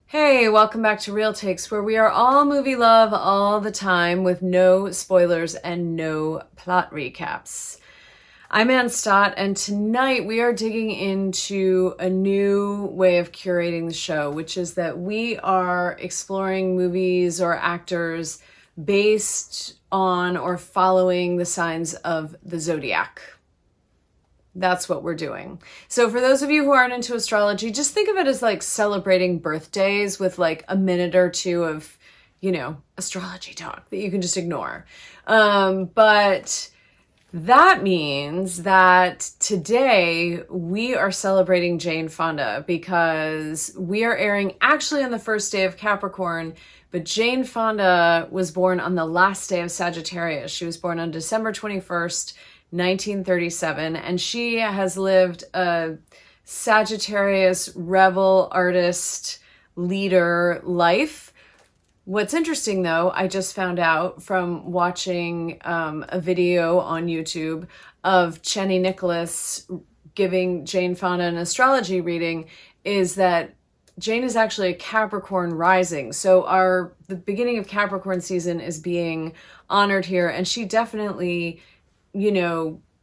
Hey, welcome back to Real Takes, where we are all movie love all the time with no spoilers and no plot recaps. I'm Ann Stott, and tonight we are digging into a new way of curating the show, which is that we are exploring movies or actors based on or following the signs of the zodiac. That's what we're doing. So for those of you who aren't into astrology, just think of it as like celebrating birthdays with like a minute or two of, astrology talk that you can just ignore. But that means that today we are celebrating Jane Fonda because we are airing actually on the first day of Capricorn, but Jane Fonda was born on the last day of Sagittarius. She was born on December 21st, 1937, and she has lived a Sagittarius rebel artist leader life. What's interesting though, I just found out from watching a video on YouTube of Chani Nicholas giving Jane Fonda an astrology reading, is that Jane is actually a Capricorn rising. So the beginning of Capricorn season is being honored here, and she definitely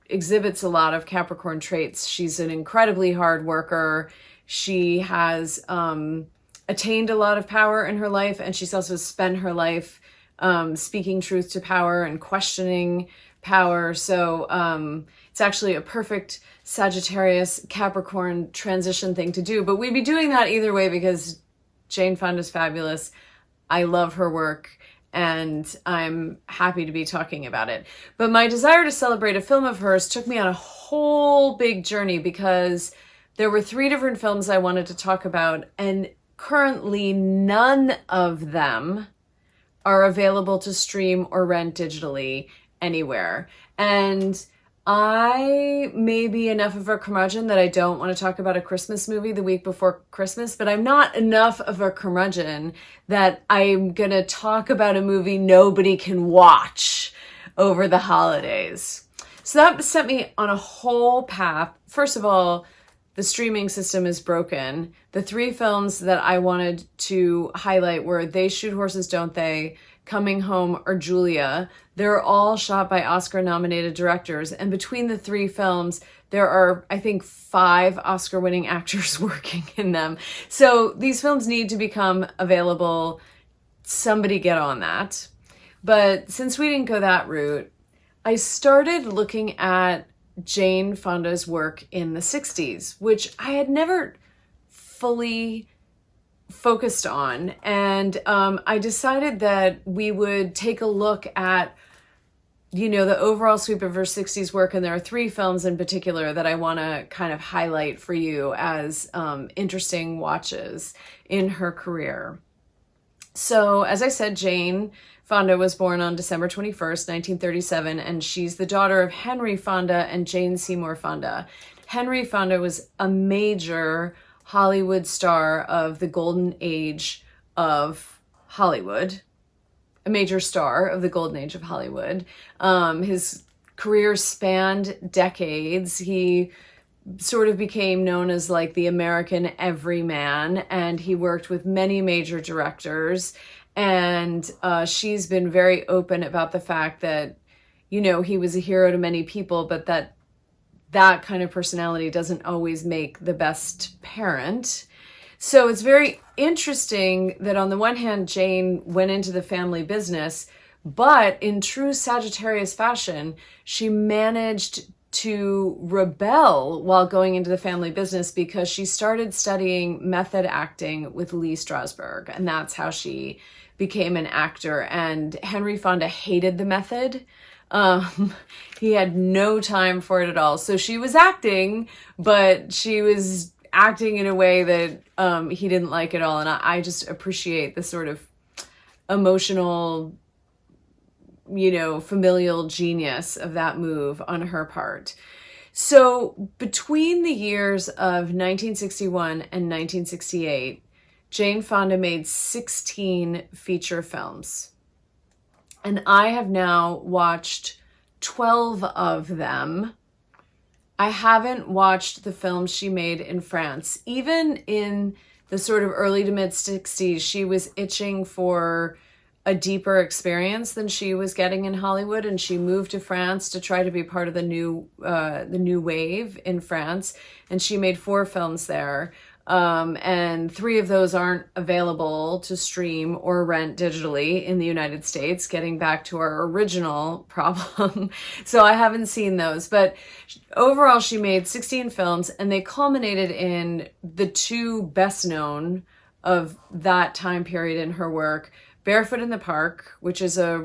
exhibits a lot of Capricorn traits. She's an incredibly hard worker. She has attained a lot of power in her life, and she's also spent her life speaking truth to power and questioning power. So it's actually a perfect Sagittarius Capricorn transition thing to do. But we'd be doing that either way because Jane Fonda's fabulous. I love her work, and I'm happy to be talking about it. But my desire to celebrate a film of hers took me on a whole big journey because there were 3 different films I wanted to talk about, and currently none of them are available to stream or rent digitally anywhere. And I may be enough of a curmudgeon that I don't want to talk about a Christmas movie the week before Christmas, but I'm not enough of a curmudgeon that I'm going to talk about a movie nobody can watch over the holidays. So that set me on a whole path. First of all, the streaming system is broken. The 3 films that I wanted to highlight were They Shoot Horses, Don't They?, Coming Home, or Julia. They're all shot by Oscar-nominated directors. And between the 3 films, there are, I think, 5 Oscar-winning actors working in them. So these films need to become available. Somebody get on that. But since we didn't go that route, I started looking at Jane Fonda's work in the 60s, which I had never fully focused on. And I decided that we would take a look at, the overall sweep of her 60s work. And there are 3 films in particular that I want to kind of highlight for you as interesting watches in her career. So as I said, Jane Fonda was born on December 21st, 1937, and she's the daughter of Henry Fonda and Jane Seymour Fonda. Henry Fonda was a major Hollywood star of the golden age of Hollywood, a major star of the golden age of Hollywood. His career spanned decades. He sort of became known as like the American everyman, and he worked with many major directors. And she's been very open about the fact that, he was a hero to many people, but that kind of personality doesn't always make the best parent. So it's very interesting that on the one hand, Jane went into the family business, but in true Sagittarius fashion, she managed to rebel while going into the family business because she started studying method acting with Lee Strasberg, and that's how she became an actor. And Henry Fonda hated the method. He had no time for it at all. So she was acting, but she was acting in a way that he didn't like at all. And I just appreciate the sort of emotional, familial genius of that move on her part. So between the years of 1961 and 1968, Jane Fonda made 16 feature films. And I have now watched 12 of them. I haven't watched the films she made in France. Even in the sort of early to mid 60s, she was itching for a deeper experience than she was getting in Hollywood, and she moved to France to try to be part of the new wave in France, and she made 4 films there. And 3 of those aren't available to stream or rent digitally in the United States, getting back to our original problem. So I haven't seen those, but overall she made 16 films, and they culminated in the 2 best known of that time period in her work, Barefoot in the Park, which is a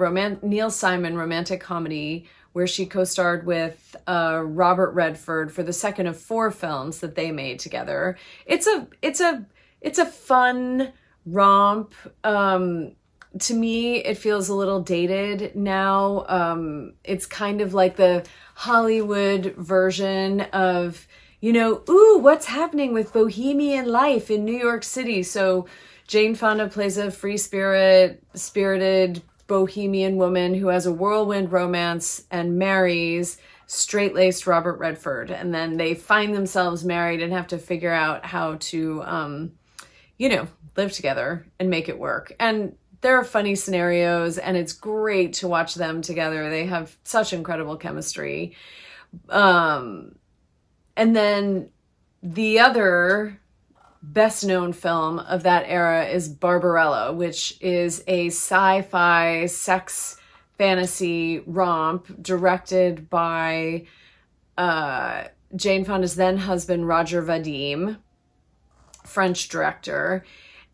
Neil Simon romantic comedy where she co-starred with Robert Redford for the second of 4 films that they made together. It's a fun romp. To me, it feels a little dated now. It's kind of like the Hollywood version of, ooh, what's happening with bohemian life in New York City? So Jane Fonda plays a spirited bohemian woman who has a whirlwind romance and marries straight-laced Robert Redford. And then they find themselves married and have to figure out how to, live together and make it work. And there are funny scenarios, and it's great to watch them together. They have such incredible chemistry. And then the other best known film of that era is Barbarella, which is a sci-fi sex fantasy romp directed by Jane Fonda's then husband Roger Vadim, French director,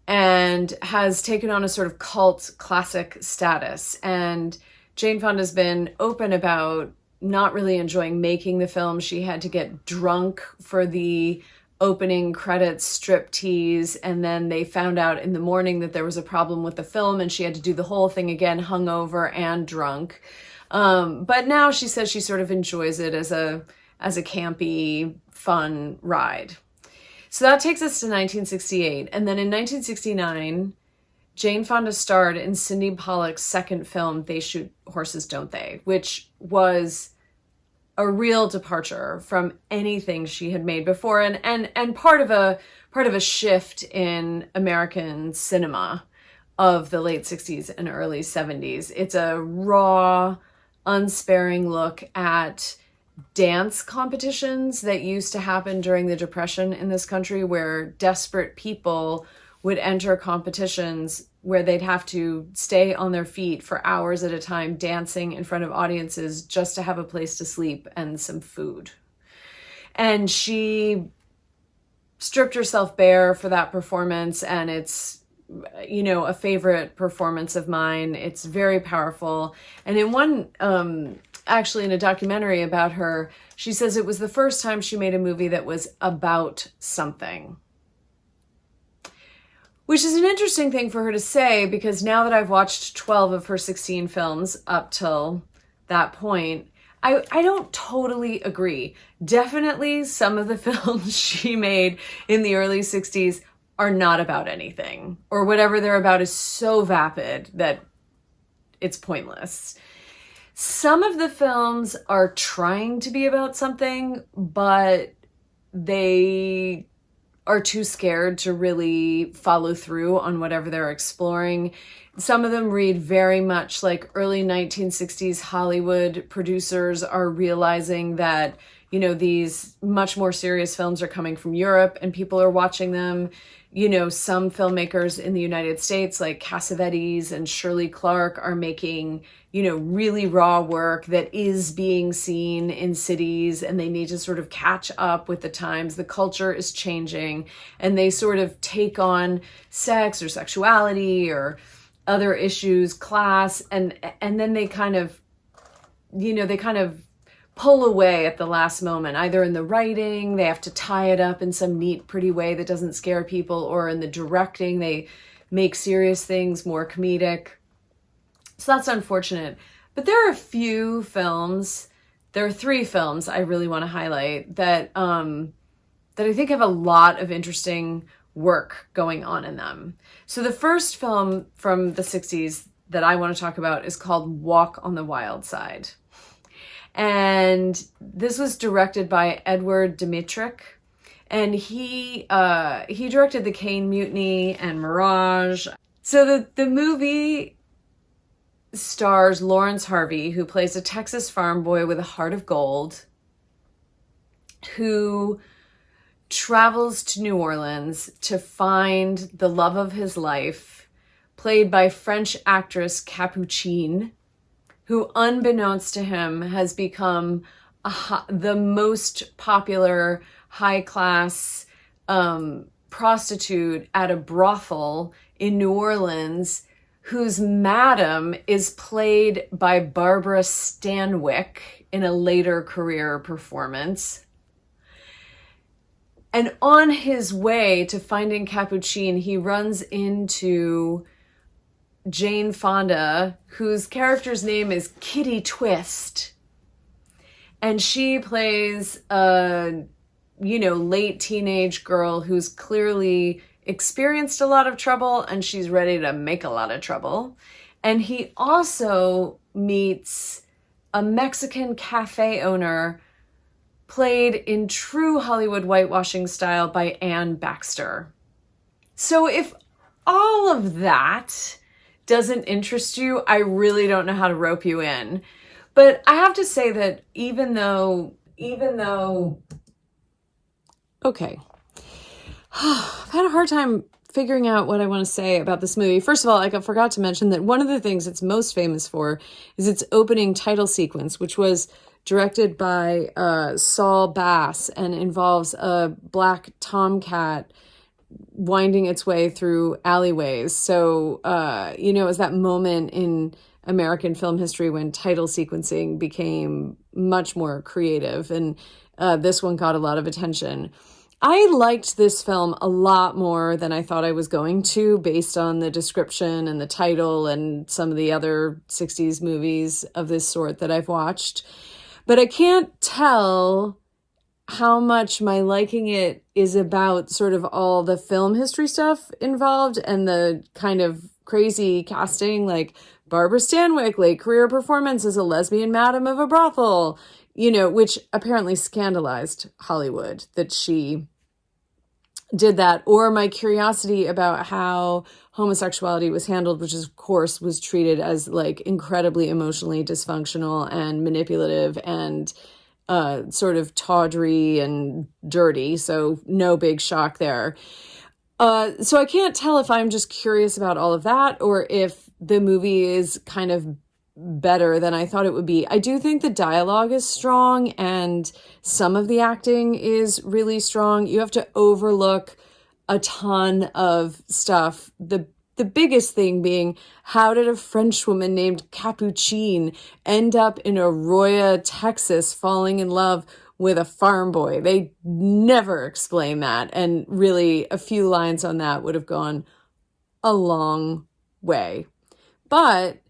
and has taken on a sort of cult classic status. And Jane Fonda's been open about not really enjoying making the film. She had to get drunk for the opening credits striptease, and then they found out in the morning that there was a problem with the film, and she had to do the whole thing again, hungover and drunk. But now she says she sort of enjoys it as a campy, fun ride. So that takes us to 1968, and then in 1969, Jane Fonda starred in Sidney Pollack's second film, They Shoot Horses, Don't They?, which was a real departure from anything she had made before, and part of a shift in American cinema of the late 60s and early 70s. It's a raw, unsparing look at dance competitions that used to happen during the Depression in this country, where desperate people would enter competitions where they'd have to stay on their feet for hours at a time dancing in front of audiences just to have a place to sleep and some food. And she stripped herself bare for that performance, and it's, a favorite performance of mine. It's very powerful. And in one, actually in a documentary about her, she says it was the first time she made a movie that was about something. Which is an interesting thing for her to say, because now that I've watched 12 of her 16 films up till that point, I don't totally agree. Definitely some of the films she made in the early 60s are not about anything, or whatever they're about is so vapid that it's pointless. Some of the films are trying to be about something, but they are too scared to really follow through on whatever they're exploring. Some of them read very much like early 1960s Hollywood producers are realizing that, these much more serious films are coming from Europe and people are watching them. Some filmmakers in the United States like Cassavetes and Shirley Clark are making, really raw work that is being seen in cities, and they need to sort of catch up with the times. The culture is changing, and they sort of take on sex or sexuality or other issues, class, and then they kind of pull away at the last moment, either in the writing, they have to tie it up in some neat, pretty way that doesn't scare people, or in the directing, they make serious things more comedic. So that's unfortunate. But there are a few films, there are 3 films I really want to highlight that I think have a lot of interesting work going on in them. So the first film from the 60s that I want to talk about is called Walk on the Wild Side. And this was directed by Edward Dmytryk, And he directed the Caine Mutiny and Mirage. So the movie stars Laurence Harvey, who plays a Texas farm boy with a heart of gold, who travels to New Orleans to find the love of his life, played by French actress Capucine, who, unbeknownst to him, has become the most popular high-class prostitute at a brothel in New Orleans, whose madam is played by Barbara Stanwyck in a later career performance. And on his way to finding Capucine, he runs into Jane Fonda, whose character's name is Kitty Twist. And she plays a, late teenage girl who's clearly experienced a lot of trouble and she's ready to make a lot of trouble. And he also meets a Mexican cafe owner played in true Hollywood whitewashing style by Anne Baxter. So if all of that doesn't interest you, I really don't know how to rope you in. But I have to say that even though, okay, I've had a hard time figuring out what I want to say about this movie. First of all, I forgot to mention that one of the things it's most famous for is its opening title sequence, which was directed by Saul Bass and involves a black tomcat winding its way through alleyways. So, it was that moment in American film history when title sequencing became much more creative, and this one got a lot of attention. I liked this film a lot more than I thought I was going to, based on the description and the title and some of the other 60s movies of this sort that I've watched. But I can't tell how much my liking it is about sort of all the film history stuff involved and the kind of crazy casting, like Barbara Stanwyck, late career performance as a lesbian madam of a brothel, which apparently scandalized Hollywood that she did that, or my curiosity about how homosexuality was handled, which of course was treated as like incredibly emotionally dysfunctional and manipulative and sort of tawdry and dirty. So no big shock there. So I can't tell if I'm just curious about all of that or if the movie is kind of better than I thought it would be. I do think the dialogue is strong and some of the acting is really strong. You have to overlook a ton of stuff. The biggest thing being, how did a French woman named Capucine end up in Arroyo, Texas, falling in love with a farm boy? They never explain that. And really, a few lines on that would have gone a long way. But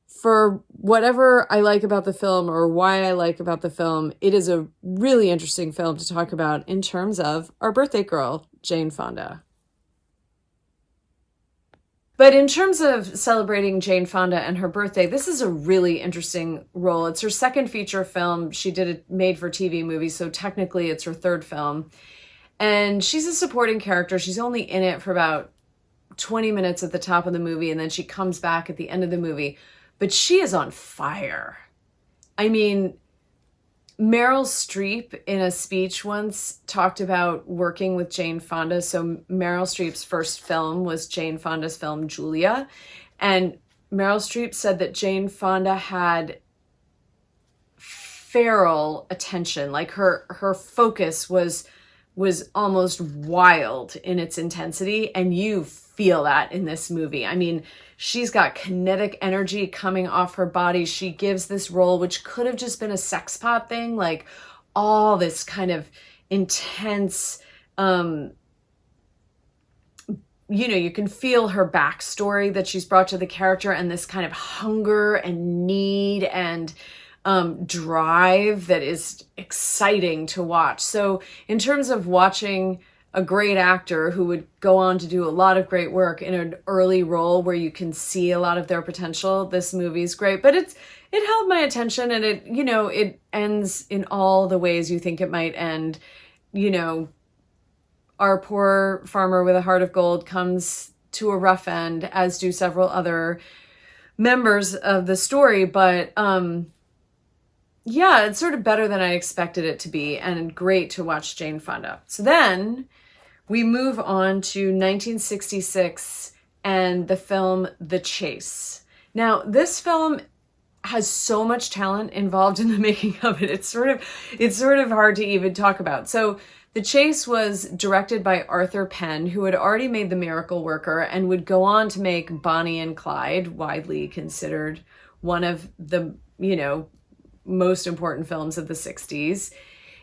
for whatever I like about the film or why I like about the film, it is a really interesting film to talk about in terms of our birthday girl, Jane Fonda. But in terms of celebrating Jane Fonda and her birthday, this is a really interesting role. It's her second feature film. She did a made-for-TV movie, so technically it's her third film. And she's a supporting character. She's only in it for about 20 minutes at the top of the movie, and then she comes back at the end of the movie. But she is on fire. I mean, Meryl Streep in a speech once talked about working with Jane Fonda. So Meryl Streep's first film was Jane Fonda's film Julia. And Meryl Streep said that Jane Fonda had feral attention. Like her focus was almost wild in its intensity. And you feel that in this movie. I mean, she's got kinetic energy coming off her body. She gives this role, which could have just been a sex pot thing, like all this kind of intense, you can feel her backstory that she's brought to the character and this kind of hunger and need and drive that is exciting to watch. So in terms of watching a great actor who would go on to do a lot of great work in an early role where you can see a lot of their potential, this movie is great. But it held my attention, and it ends in all the ways you think it might end. you know, our poor farmer with a heart of gold comes to a rough end, as do several other members of the story. But yeah, it's sort of better than I expected it to be, and great to watch Jane Fonda. So then we move on to 1966 and the film The Chase. Now, this film has so much talent involved in the making of it. It's sort of hard to even talk about. So The Chase was directed by Arthur Penn, who had already made The Miracle Worker and would go on to make Bonnie and Clyde, widely considered one of the, you know, most important films of the 60s.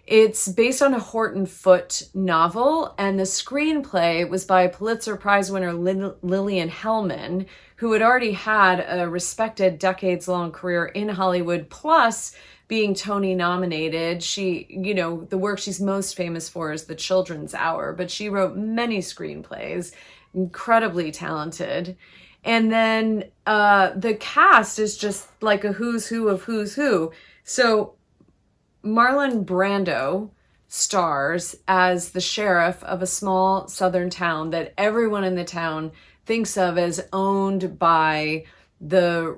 It's based on a Horton Foote novel, and the screenplay was by Pulitzer Prize winner Lillian Hellman, who had already had a respected decades-long career in Hollywood, plus being Tony nominated. She, you know, the work she's most famous for is The Children's Hour, but she wrote many screenplays, incredibly talented. And then the cast is just like a who's who of who's who. So Marlon Brando stars as the sheriff of a small southern town that everyone in the town thinks of as owned by the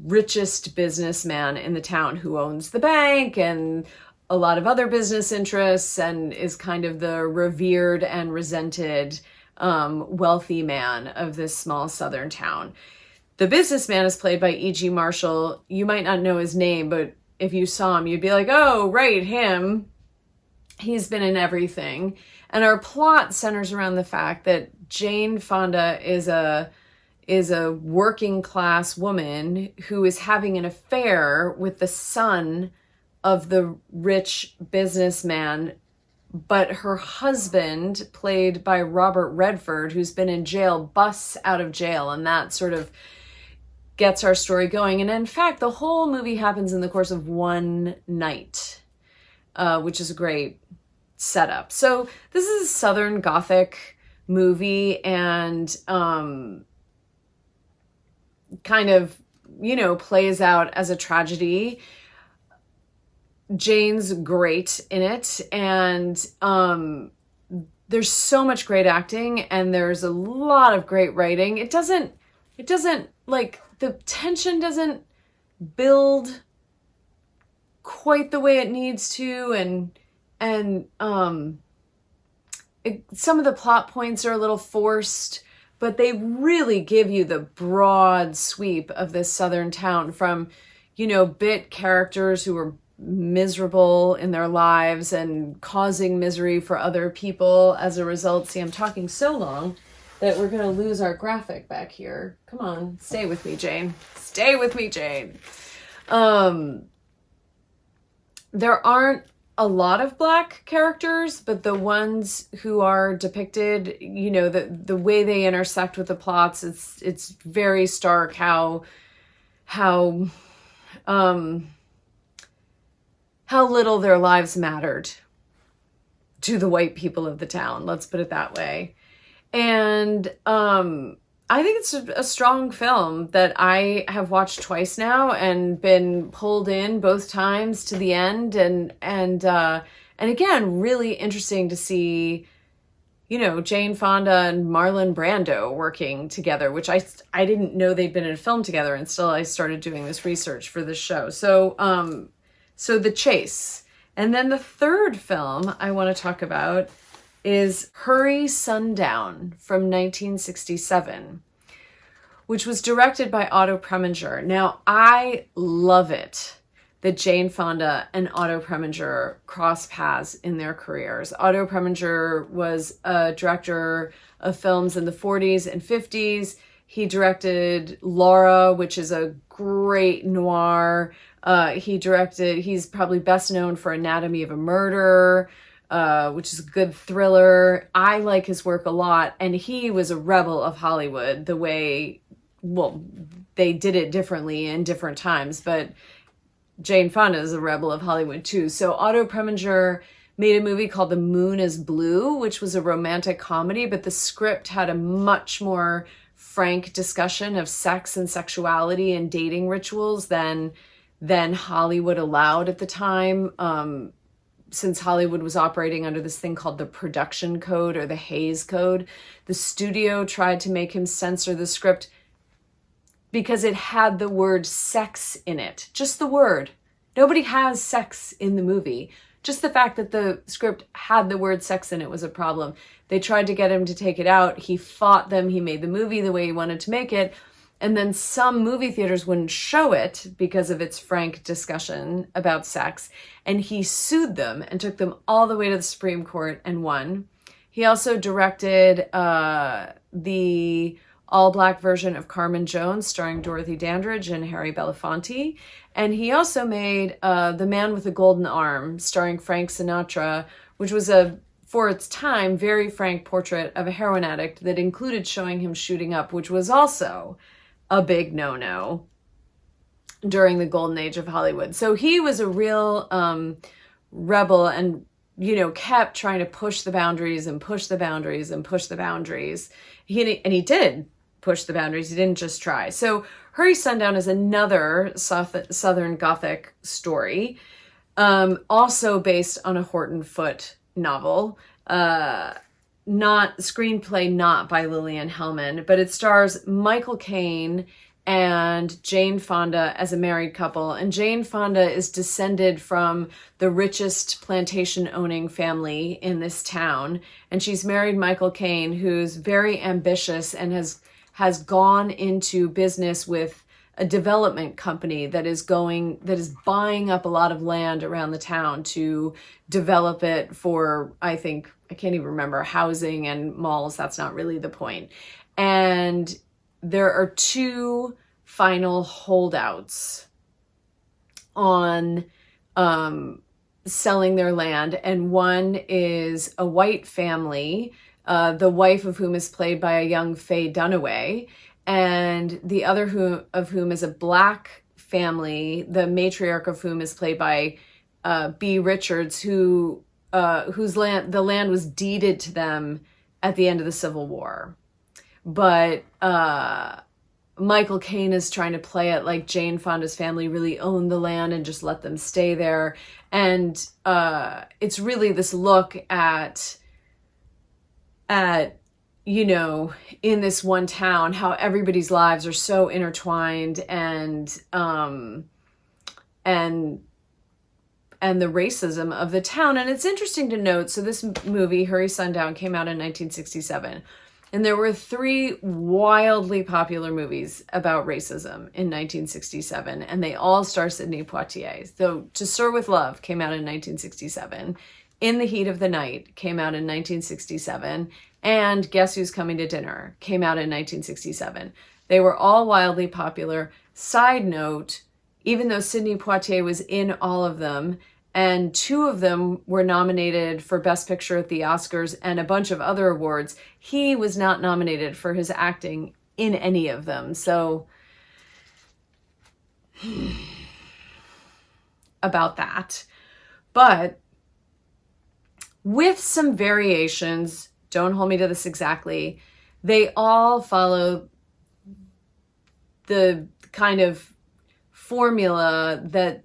richest businessman in the town, who owns the bank and a lot of other business interests, and is kind of the revered and resented wealthy man of this small southern town. The businessman is played by E.G. Marshall. You might not know his name, but if you saw him, you'd be like, oh, right, him. He's been in everything. And our plot centers around the fact that Jane Fonda is a working class woman who is having an affair with the son of the rich businessman, but her husband, played by Robert Redford, who's been in jail, busts out of jail, and that sort of gets our story going. And in fact, the whole movie happens in the course of one night, which is a great setup. So this is a Southern Gothic movie, and kind of, you know, plays out as a tragedy. Jane's great in it, and there's so much great acting, and there's a lot of great writing. It doesn't like, the tension doesn't build quite the way it needs to, and some of the plot points are a little forced, but they really give you the broad sweep of this southern town, from, you know, bit characters who are miserable in their lives and causing misery for other people as a result. See, I'm talking so long that we're going to lose our graphic back here. Come on, stay with me, Jane. Stay with me, Jane. There aren't a lot of Black characters, but the ones who are depicted, you know, the way they intersect with the plots, it's very stark how little their lives mattered to the white people of the town. Let's put it that way. And I think it's a strong film that I have watched twice now and been pulled in both times to the end. And again, really interesting to see, you know, Jane Fonda and Marlon Brando working together, which I didn't know they'd been in a film together until I started doing this research for this show. So The Chase. And then the third film I want to talk about is Hurry Sundown from 1967, which was directed by Otto Preminger. Now, I love it that Jane Fonda and Otto Preminger cross paths in their careers. Otto Preminger was a director of films in the 40s and 50s. He directed Laura, which is a great noir. He's probably best known for Anatomy of a Murder, which is a good thriller. I like his work a lot, and he was a rebel of Hollywood, the way, well, they did it differently in different times, but Jane Fonda is a rebel of Hollywood too. So Otto Preminger made a movie called The Moon is Blue, which was a romantic comedy, but the script had a much more frank discussion of sex and sexuality and dating rituals than Hollywood allowed at the time. since Hollywood was operating under this thing called the production code or the Hays Code, the studio tried to make him censor the script because it had the word sex in it. Just the word. Nobody has sex in the movie. Just the fact that the script had the word sex in it was a problem. They tried to get him to take it out. He fought them. He made the movie the way he wanted to make it. And then some movie theaters wouldn't show it because of its frank discussion about sex. And he sued them and took them all the way to the Supreme Court and won. He also directed the all-black version of Carmen Jones, starring Dorothy Dandridge and Harry Belafonte. And he also made The Man with the Golden Arm, starring Frank Sinatra, which was for its time, very frank portrait of a heroin addict that included showing him shooting up, which was also a big no-no during the golden age of Hollywood. So he was a real rebel and, kept trying to push the boundaries and push the boundaries and push the boundaries. He did push the boundaries. He didn't just try. So Hurry Sundown is another Southern Gothic story, also based on a Horton Foote novel, not screenplay, not by Lillian Hellman, but it stars Michael Caine and Jane Fonda as a married couple. And Jane Fonda is descended from the richest plantation-owning family in this town. And she's married Michael Caine, who's very ambitious and has gone into business with a development company that is buying up a lot of land around the town to develop it for, I can't even remember, housing and malls. That's not really the point. And there are two final holdouts on selling their land. And one is a white family, the wife of whom is played by a young Faye Dunaway, and the other of whom is a black family, the matriarch of whom is played by Beah Richards, whose the land was deeded to them at the end of the Civil War. But Michael Caine is trying to play it like Jane Fonda's family really owned the land and just let them stay there. And it's really this look at in this one town, how everybody's lives are so intertwined, and the racism of the town. And it's interesting to note, so this movie, Hurry Sundown, came out in 1967. And there were 3 wildly popular movies about racism in 1967, and they all star Sidney Poitier. So To Sir with Love came out in 1967. In the Heat of the Night came out in 1967. And Guess Who's Coming to Dinner came out in 1967. They were all wildly popular. Side note, even though Sidney Poitier was in all of them, and 2 of them were nominated for Best Picture at the Oscars and a bunch of other awards, he was not nominated for his acting in any of them. So, about that. But with some variations, don't hold me to this exactly, they all follow the kind of formula that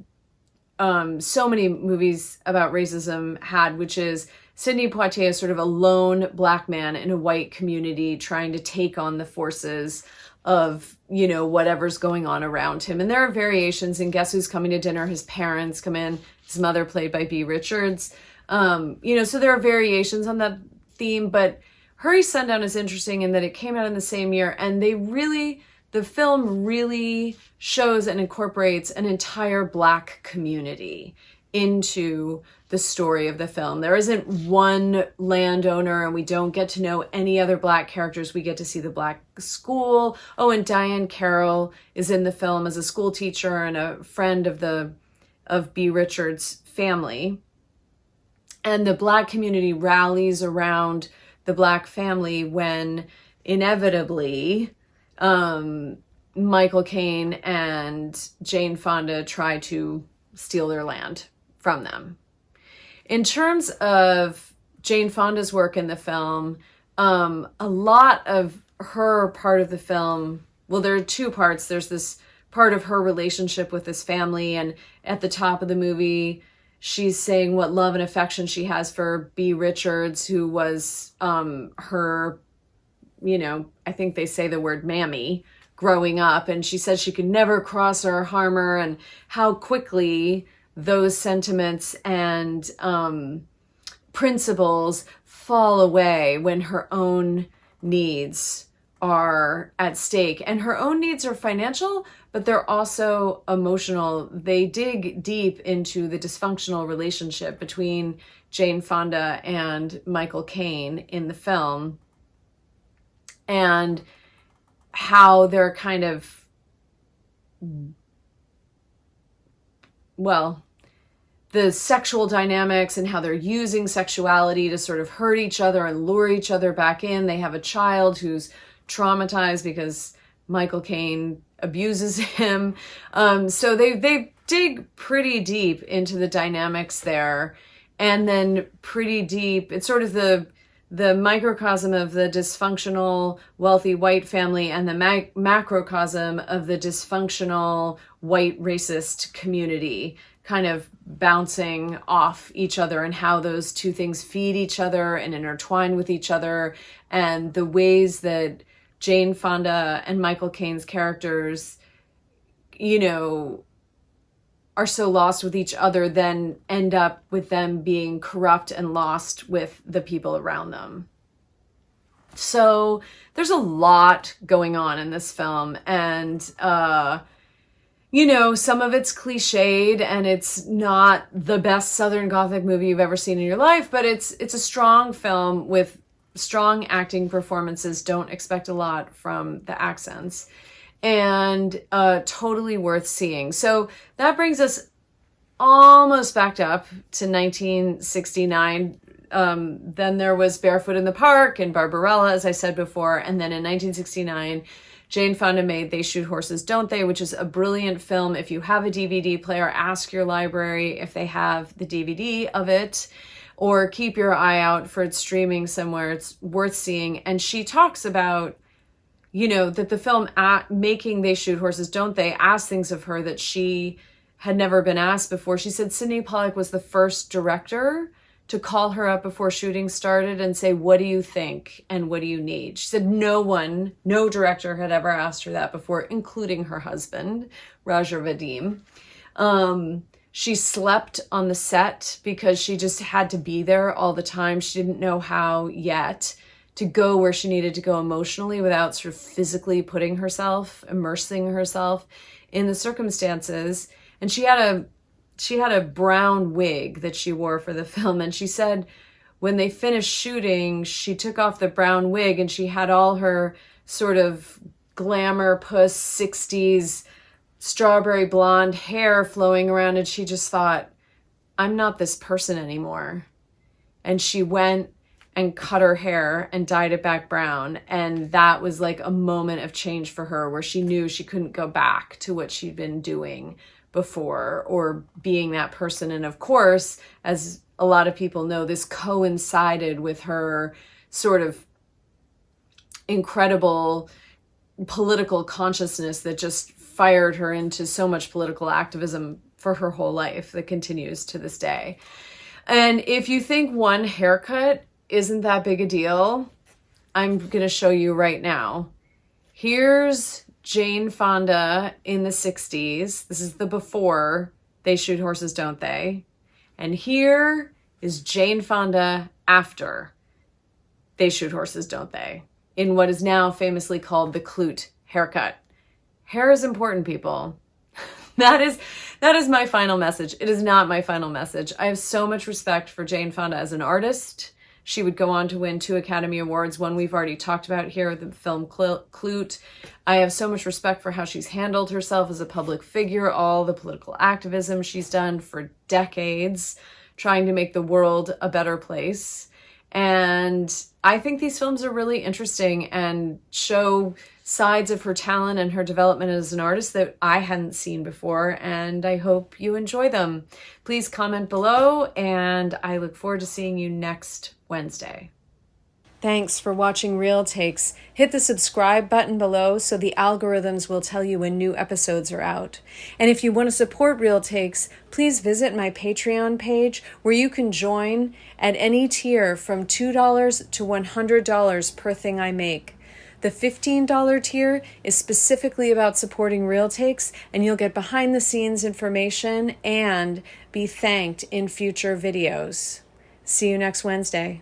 so many movies about racism had, which is Sidney Poitier is sort of a lone black man in a white community trying to take on the forces of, whatever's going on around him. And there are variations in Guess Who's Coming to Dinner. His parents come in, his mother played by Beah Richards. So there are variations on that theme, but Hurry Sundown is interesting in that it came out in the same year, and the film really shows and incorporates an entire black community into the story of the film. There isn't one landowner, and we don't get to know any other black characters. We get to see the black school. Oh, and Diahann Carroll is in the film as a school teacher and a friend of Beah Richards' family. And the black community rallies around the black family when inevitably Michael Caine and Jane Fonda try to steal their land from them. In terms of Jane Fonda's work in the film, a lot of her part of the film, well, there are 2 parts. There's this part of her relationship with this family, and at the top of the movie, she's saying what love and affection she has for Beah Richards, who was her, you know, I think they say the word mammy growing up. And she says she could never cross her or harm her, and how quickly those sentiments and principles fall away when her own needs are at stake. And her own needs are financial, but they're also emotional. They dig deep into the dysfunctional relationship between Jane Fonda and Michael Caine in the film, and how they're kind of, well, the sexual dynamics and how they're using sexuality to sort of hurt each other and lure each other back in. They have a child who's traumatized because Michael Caine abuses him. So they dig pretty deep into the dynamics there. And then pretty deep, it's sort of the microcosm of the dysfunctional wealthy white family and the macrocosm of the dysfunctional white racist community, kind of bouncing off each other, and how those two things feed each other and intertwine with each other, and the ways that Jane Fonda and Michael Caine's characters, you know, are so lost with each other, then end up with them being corrupt and lost with the people around them. So there's a lot going on in this film, and you know, some of it's cliched and it's not the best Southern Gothic movie you've ever seen in your life, but it's a strong film with strong acting performances. Don't expect a lot from the accents, and totally worth seeing. So that brings us almost back up to 1969. Then there was Barefoot in the Park and Barbarella, as I said before. And then in 1969, Jane Fonda made They Shoot Horses, Don't They?, which is a brilliant film. If you have a DVD player, ask your library if they have the DVD of it, or keep your eye out for it streaming somewhere. It's worth seeing. And she talks about, you know, that the film making They Shoot Horses, Don't They? Asked things of her that she had never been asked before. She said Sidney Poitier was the first director to call her up before shooting started and say, what do you think and what do you need? She said no director had ever asked her that before, including her husband, Raja Vadim. She slept on the set because she just had to be there all the time. She didn't know how yet to go where she needed to go emotionally without sort of physically immersing herself in the circumstances. And she had a brown wig that she wore for the film. And she said when they finished shooting, she took off the brown wig and she had all her sort of glamour puss 60s strawberry blonde hair flowing around. And she just thought, I'm not this person anymore. And she went and cut her hair and dyed it back brown. And that was like a moment of change for her, where she knew she couldn't go back to what she'd been doing before or being that person. And of course, as a lot of people know, this coincided with her sort of incredible political consciousness that just fired her into so much political activism for her whole life that continues to this day. And if you think one haircut isn't that big a deal, I'm going to show you right now. Here's Jane Fonda in the 60s. This is the before They Shoot Horses, Don't They? And here is Jane Fonda after They Shoot Horses, Don't They? In what is now famously called the Clute haircut. Hair is important, people. That is my final message. It is not my final message. I have so much respect for Jane Fonda as an artist. She would go on to win 2 Academy Awards, one we've already talked about here, the film Clute. I have so much respect for how she's handled herself as a public figure, all the political activism she's done for decades, trying to make the world a better place. And I think these films are really interesting and show sides of her talent and her development as an artist that I hadn't seen before, and I hope you enjoy them. Please comment below, and I look forward to seeing you next Wednesday. Thanks for watching Real Takes. Hit the subscribe button below so the algorithms will tell you when new episodes are out. And if you want to support Real Takes, please visit my Patreon page where you can join at any tier from $2 to $100 per thing I make. The $15 tier is specifically about supporting Real Takes, and you'll get behind-the-scenes information and be thanked in future videos. See you next Wednesday.